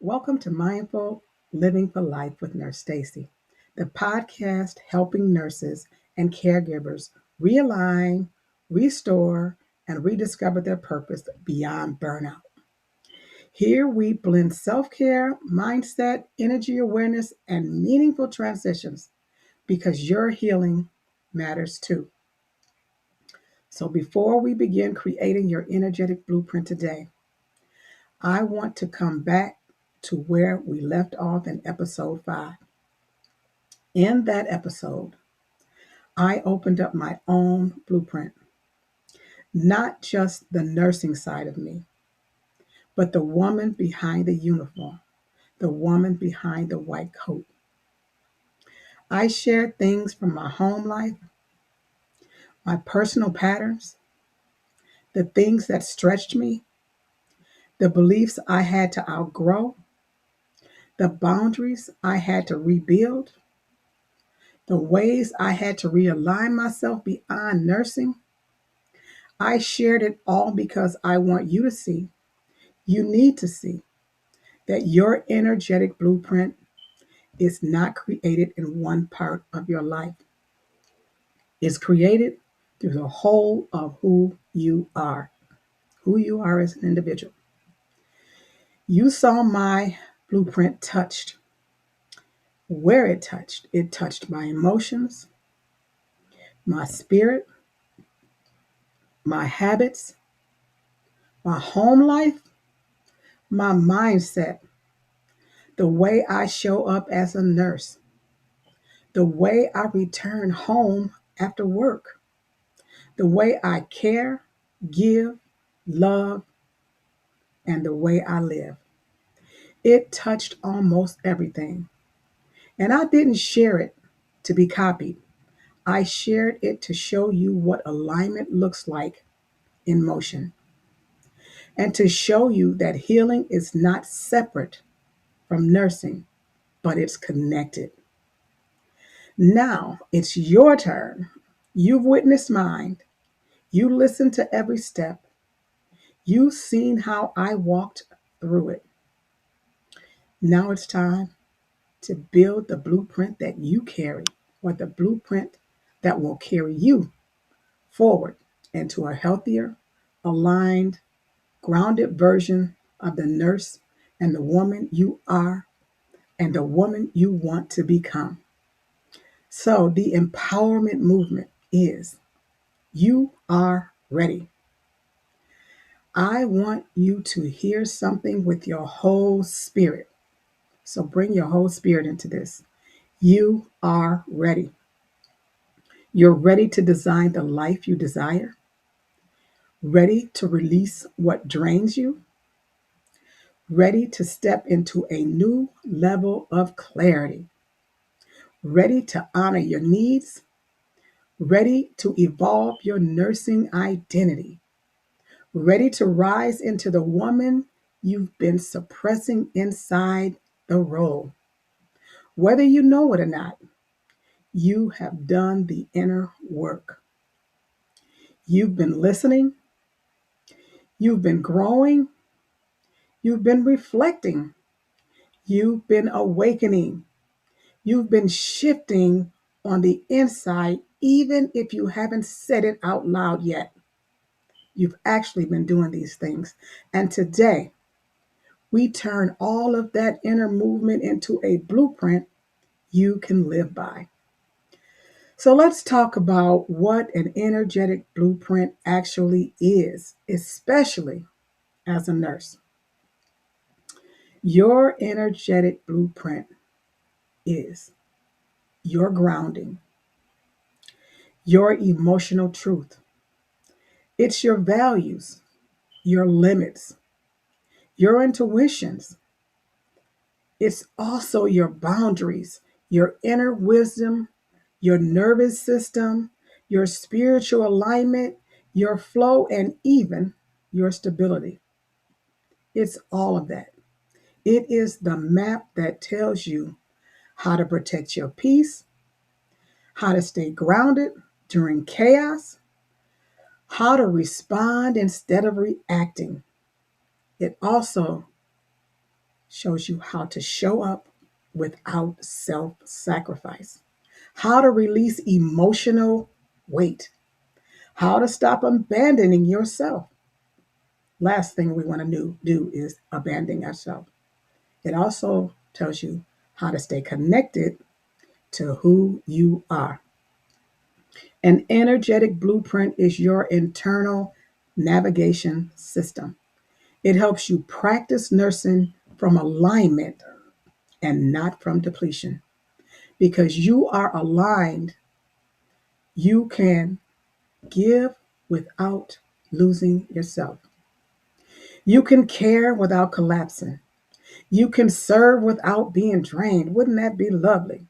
Welcome to Mindful Living for Life with Nurse Stacy, the podcast helping nurses and caregivers realign, restore, and rediscover their purpose beyond burnout. Here we blend self care, mindset, energy awareness, and meaningful transitions because your healing matters too. So before we begin creating your energetic blueprint today, I want to come back to where we left off in episode 5. In that episode, I opened up my own blueprint, not just the nursing side of me, but the woman behind the uniform, the woman behind the white coat. I shared things from my home life, my personal patterns, the things that stretched me, the beliefs I had to outgrow, the boundaries I had to rebuild, the ways I had to realign myself beyond nursing. I shared it all because I want you to see, you need to see, that your energetic blueprint is not created in one part of your life. It's created through the whole of who you are as an individual. You saw my blueprint touched. Where it touched my emotions, my spirit, my habits, my home life, my mindset, the way I show up as a nurse, the way I return home after work, the way I care, give, love, and the way I live. It touched almost everything. And I didn't share it to be copied. I shared it to show you what alignment looks like in motion and to show you that healing is not separate from nursing, but it's connected. Now it's your turn. You've witnessed mine. You listened to every step. You've seen how I walked through it. Now it's time to build the blueprint that you carry, or the blueprint that will carry you forward into a healthier, aligned, grounded version of the nurse and the woman you are and the woman you want to become. So, the empowerment movement is you are ready. I want you to hear something with your whole spirit. So, bring your whole spirit into this. You are ready. You're ready to design the life you desire, ready to release what drains you, ready to step into a new level of clarity, ready to honor your needs, ready to evolve your nursing identity, ready to rise into the woman you've been suppressing inside the role. Whether you know it or not, you have done the inner work. You've been listening, you've been growing, you've been reflecting, you've been awakening, you've been shifting on the inside, even if you haven't said it out loud yet. You've actually been doing these things. And today, we turn all of that inner movement into a blueprint you can live by. So let's talk about what an energetic blueprint actually is, especially as a nurse. Your energetic blueprint is your grounding, your emotional truth. It's your values, your limits, your intuitions. It's also your boundaries, your inner wisdom, your nervous system, your spiritual alignment, your flow, and even your stability. It's all of that. It is the map that tells you how to protect your peace, how to stay grounded during chaos, how to respond instead of reacting. It also shows you how to show up without self sacrifice, how to release emotional weight, how to stop abandoning yourself. Last thing we want to do is abandon ourselves. It also tells you how to stay connected to who you are. An energetic blueprint is your internal navigation system. It helps you practice nursing from alignment and not from depletion. Because you are aligned, you can give without losing yourself. You can care without collapsing. You can serve without being drained. Wouldn't that be lovely?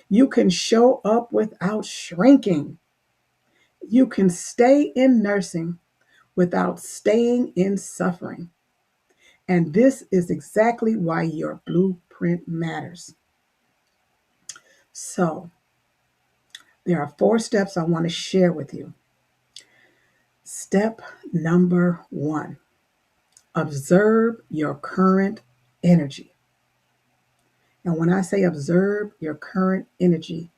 You can show up without shrinking. You can stay in nursing without staying in suffering. And this is exactly why your blueprint matters. So, there are 4 steps I want to share with you. Step number 1, observe your current energy. And when I say observe your current energy,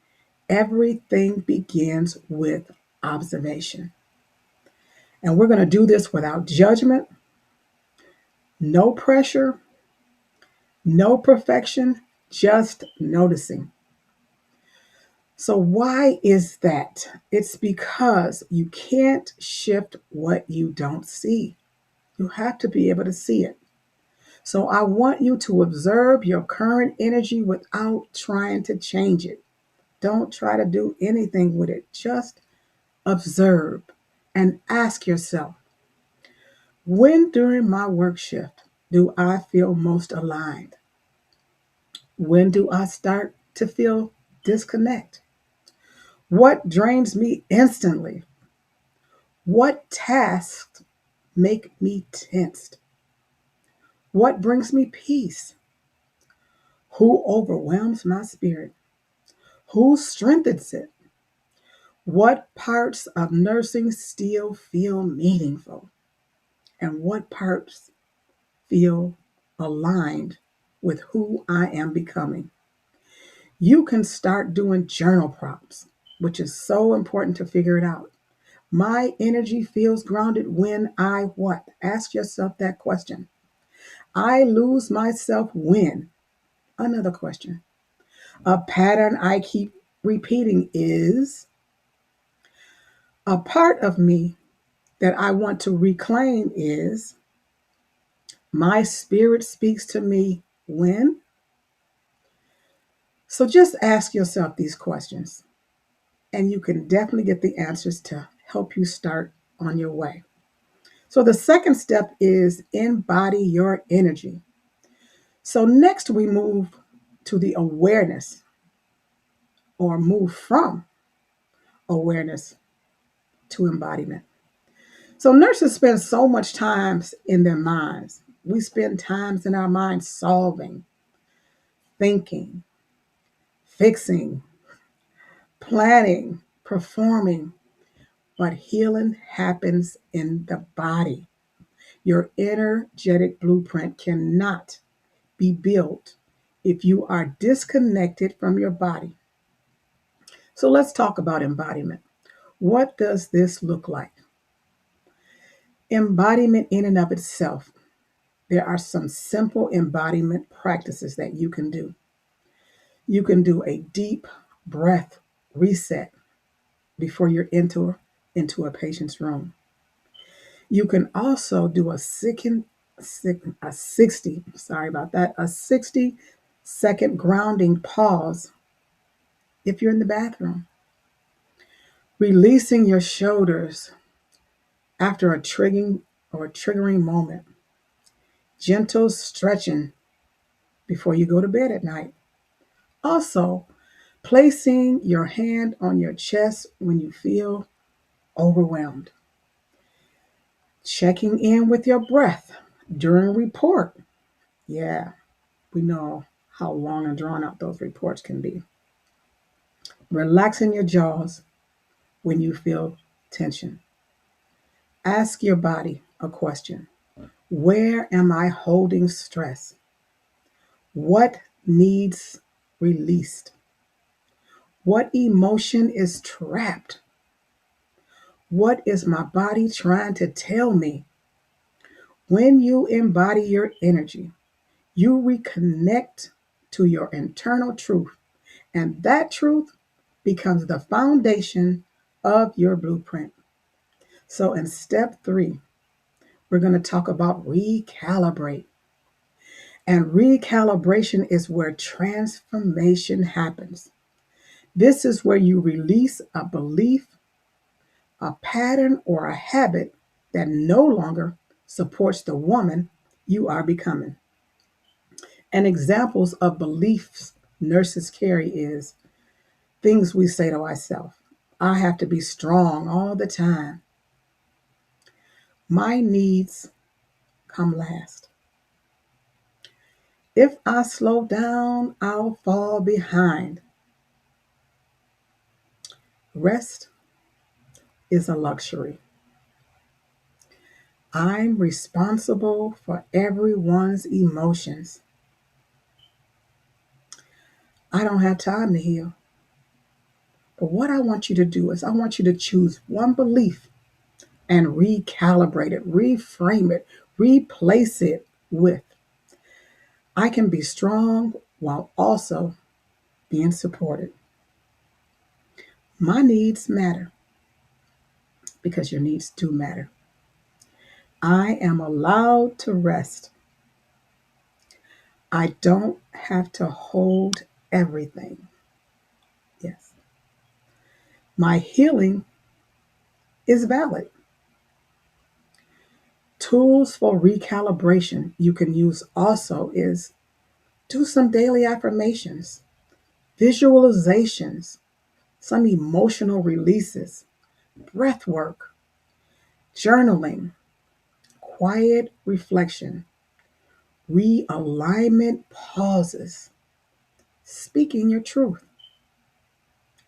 everything begins with observation. And we're going to do this without judgment, no pressure, no perfection, just noticing. So, why is that? It's because you can't shift what you don't see. You have to be able to see it. So, I want you to observe your current energy without trying to change it. Don't try to do anything with it. Just observe and ask yourself, when during my work shift do I feel most aligned? When do I start to feel disconnect? What drains me instantly? What tasks make me tensed? What brings me peace? Who overwhelms my spirit? Who strengthens it? What parts of nursing still feel meaningful? And what parts feel aligned with who I am becoming? You can start doing journal prompts, which is so important to figure it out. My energy feels grounded when I what? Ask yourself that question. I lose myself when? Another question. A pattern I keep repeating is a part of me that I want to reclaim is my spirit speaks to me when? So just ask yourself these questions, and you can definitely get the answers to help you start on your way. So the second step is embody your energy. So next we move to the awareness or move from awareness to embodiment. So nurses spend so much time in their minds. We spend times in our minds solving, thinking, fixing, planning, performing, but healing happens in the body. Your energetic blueprint cannot be built if you are disconnected from your body. So let's talk about embodiment. What does this look like? Embodiment in and of itself. There are some simple embodiment practices that you can do. You can do a deep breath reset before you're into a patient's room. You can also do a 60-second grounding pause if you're in the bathroom. Releasing your shoulders after a triggering moment. Gentle stretching before you go to bed at night. Also, placing your hand on your chest when you feel overwhelmed. Checking in with your breath during report. Yeah, we know how long and drawn out those reports can be. Relaxing your jaws when you feel tension. Ask your body a question. Where am I holding stress? What needs released? What emotion is trapped? What is my body trying to tell me? When you embody your energy, you reconnect to your internal truth, and that truth becomes the foundation of your blueprint. So, in step 3, we're going to talk about recalibrate. And recalibration is where transformation happens. This is where you release a belief, a pattern, or a habit that no longer supports the woman you are becoming. And examples of beliefs nurses carry is things we say to ourselves. I have to be strong all the time. My needs come last. If I slow down, I'll fall behind. Rest is a luxury. I'm responsible for everyone's emotions. I don't have time to heal. But what I want you to do is I want you to choose one belief and recalibrate it, reframe it, replace it with I can be strong while also being supported. My needs matter because your needs do matter. I am allowed to rest. I don't have to hold everything. Yes. My healing is valid. Tools for recalibration you can use also is do some daily affirmations, visualizations, some emotional releases, breath work, journaling, quiet reflection, realignment pauses, speaking your truth.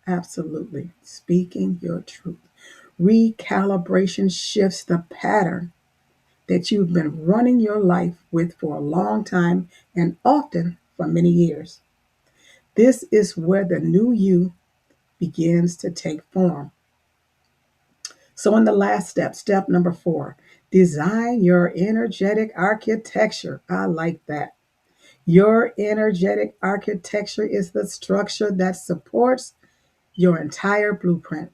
Absolutely, speaking your truth. Recalibration shifts the pattern that you've been running your life with for a long time and often for many years. This is where the new you begins to take form. So, in the last step, step number 4, design your energetic architecture. I like that. Your energetic architecture is the structure that supports your entire blueprint.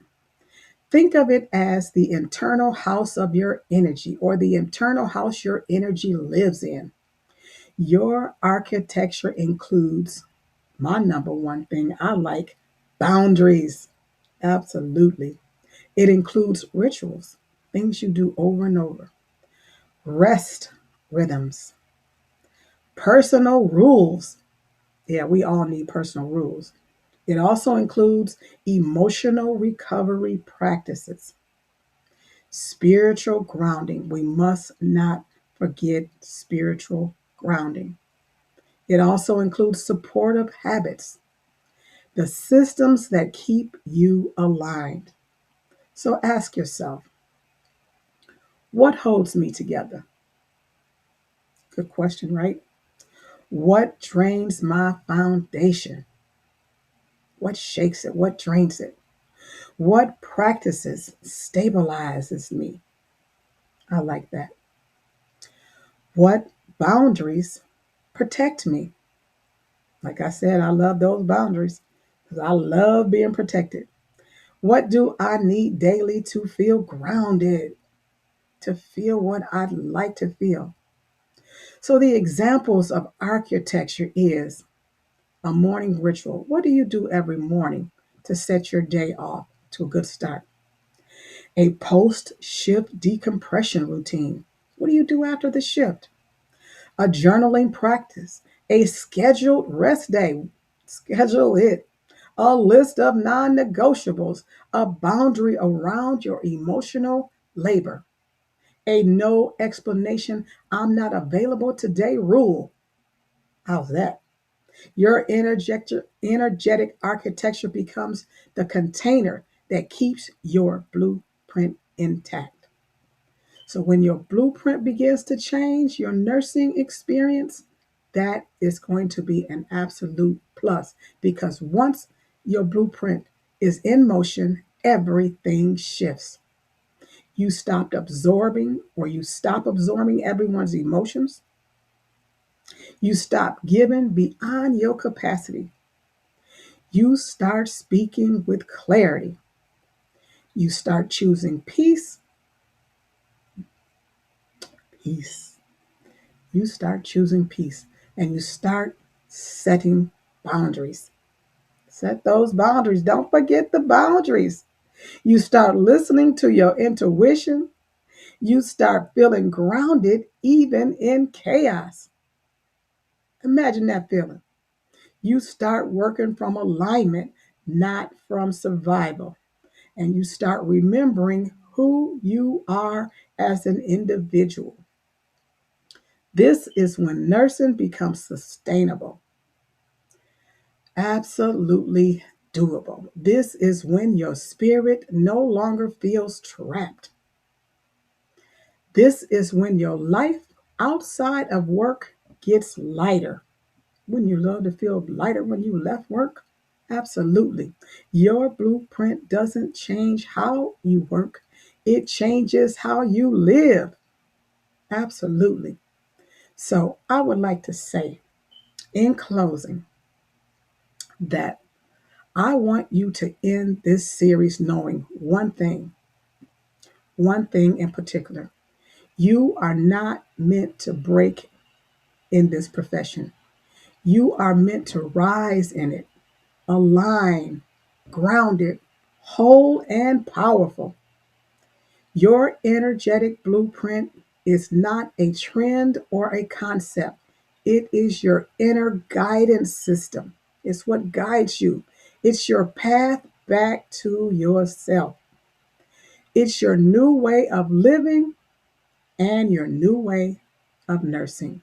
Think of it as the internal house of your energy or the internal house your energy lives in. Your architecture includes my number one thing I like boundaries. Absolutely. It includes rituals, things you do over and over, rest rhythms, personal rules. Yeah, we all need personal rules. It also includes emotional recovery practices, spiritual grounding. We must not forget spiritual grounding. It also includes supportive habits, the systems that keep you aligned. So ask yourself, what holds me together? Good question, right? What drains my foundation? What shakes it? What drains it? What practices stabilizes me? I like that. What boundaries protect me? Like I said, I love those boundaries because I love being protected. What do I need daily to feel grounded, to feel what I'd like to feel? So the examples of architecture is a morning ritual. What do you do every morning to set your day off to a good start? A post shift decompression routine. What do you do after the shift? A journaling practice, a scheduled rest day. Schedule it. A list of non negotiables, a boundary around your emotional labor, a no explanation, I'm not available today rule. How's that? Your energetic architecture becomes the container that keeps your blueprint intact. So when your blueprint begins to change, your nursing experience That is going to be an absolute plus because once your blueprint is in motion, everything shifts. You stop absorbing everyone's emotions. You stop giving beyond your capacity. You start speaking with clarity. You start choosing peace. You start choosing peace and you start setting boundaries. Set those boundaries. Don't forget the boundaries. You start listening to your intuition. You start feeling grounded even in chaos. Imagine that feeling. You start working from alignment, not from survival. And you start remembering who you are as an individual. This is when nursing becomes sustainable, absolutely doable. This is when your spirit no longer feels trapped. This is when your life outside of work gets lighter. Wouldn't you love to feel lighter when you left work? Absolutely. Your blueprint doesn't change how you work, it changes how you live. Absolutely. So, I would like to say in closing that I want you to end this series knowing one thing in particular. You are not meant to break in this profession. You are meant to rise in it, align, grounded, whole, and powerful. Your energetic blueprint is not a trend or a concept. It is your inner guidance system. It's what guides you. It's your path back to yourself. It's your new way of living and your new way of nursing.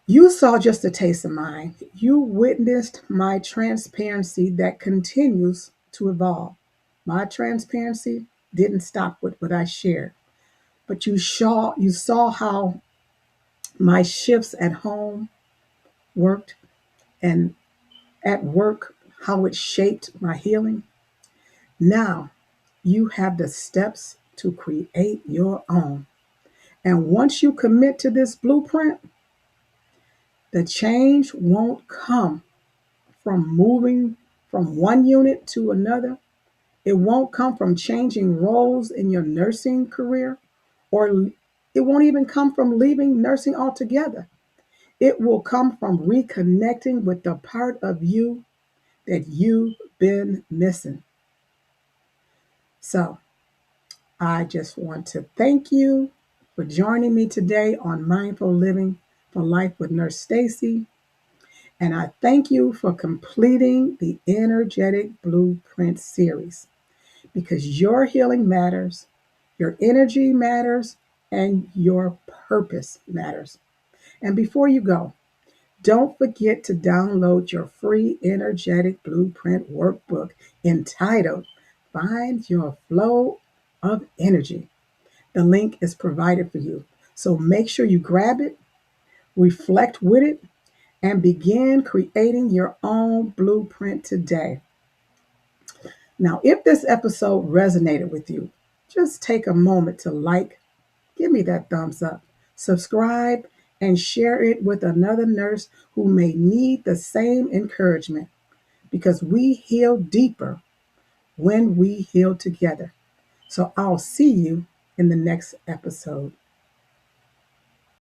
You saw just a taste of mine. You witnessed my transparency that continues to evolve. My transparency didn't stop with what I shared, but you saw how my shifts at home worked and at work how it shaped my healing. Now you have the steps to create your own. And once you commit to this blueprint, the change won't come from moving from one unit to another. It won't come from changing roles in your nursing career, or it won't even come from leaving nursing altogether. It will come from reconnecting with the part of you that you've been missing. So I just want to thank you for joining me today on Mindful Living for Life with Nurse Stacy. And I thank you for completing the Energetic Blueprint series because your healing matters, your energy matters, and your purpose matters. And before you go, don't forget to download your free Energetic Blueprint workbook entitled Find Your Flow of Energy. The link is provided for you. So make sure you grab it, reflect with it, and begin creating your own blueprint today. Now, if this episode resonated with you, just take a moment to give me that thumbs up, subscribe, and share it with another nurse who may need the same encouragement because we heal deeper when we heal together. So I'll see you in the next episode.